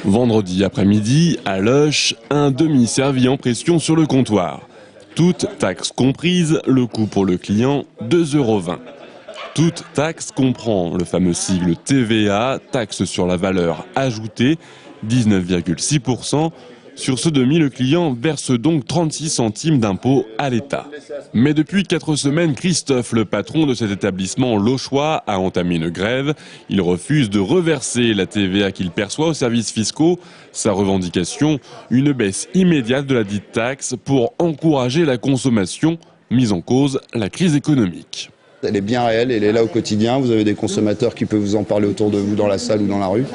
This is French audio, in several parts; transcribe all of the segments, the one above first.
Vendredi après-midi, à Loches, un demi servi en pression sur le comptoir. Toutes taxes comprises, le coût pour le client, 2,20 €. Toute taxe comprend le fameux sigle TVA, taxe sur la valeur ajoutée, 19,6%. Sur ce demi, le client verse donc 36 centimes d'impôt à l'État. Mais depuis 4 semaines, Christophe, le patron de cet établissement lochois, a entamé une grève. Il refuse de reverser la TVA qu'il perçoit aux services fiscaux. Sa revendication, une baisse immédiate de la dite taxe pour encourager la consommation, mise en cause la crise économique. Elle est bien réelle, elle est là au quotidien. Vous avez des consommateurs qui peuvent vous en parler autour de vous dans la salle ou dans la rue.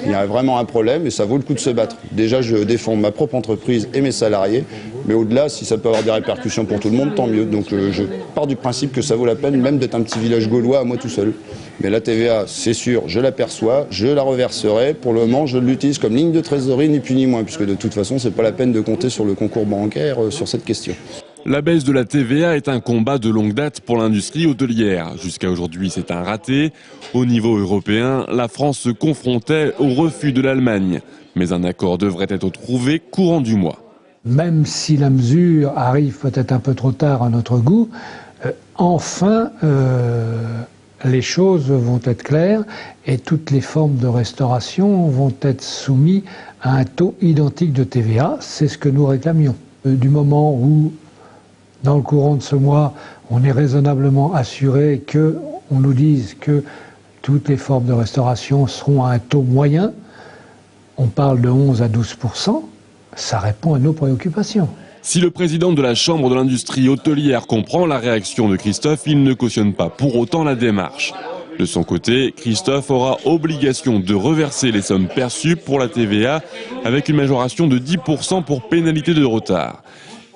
Il y a vraiment un problème et ça vaut le coup de se battre. Déjà, je défends ma propre entreprise et mes salariés. Mais au-delà, si ça peut avoir des répercussions pour tout le monde, tant mieux. Donc je pars du principe que ça vaut la peine même d'être un petit village gaulois à moi tout seul. Mais la TVA, c'est sûr, je l'aperçois, je la reverserai. Pour le moment, je l'utilise comme ligne de trésorerie, ni plus ni moins, puisque de toute façon, c'est pas la peine de compter sur le concours bancaire sur cette question. La baisse de la TVA est un combat de longue date pour l'industrie hôtelière. Jusqu'à aujourd'hui, c'est un raté. Au niveau européen, la France se confrontait au refus de l'Allemagne. Mais un accord devrait être trouvé courant du mois. Même si la mesure arrive peut-être un peu trop tard à notre goût, enfin, les choses vont être claires et toutes les formes de restauration vont être soumises à un taux identique de TVA. C'est ce que nous réclamions. Du moment où, dans le courant de ce mois, on est raisonnablement assuré qu'on nous dise que toutes les formes de restauration seront à un taux moyen, on parle de 11 à 12%, ça répond à nos préoccupations. Si le président de la Chambre de l'industrie hôtelière comprend la réaction de Christophe, il ne cautionne pas pour autant la démarche. De son côté, Christophe aura obligation de reverser les sommes perçues pour la TVA avec une majoration de 10% pour pénalité de retard.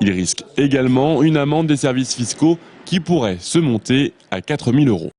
Il risque également une amende des services fiscaux qui pourrait se monter à 4 000 €.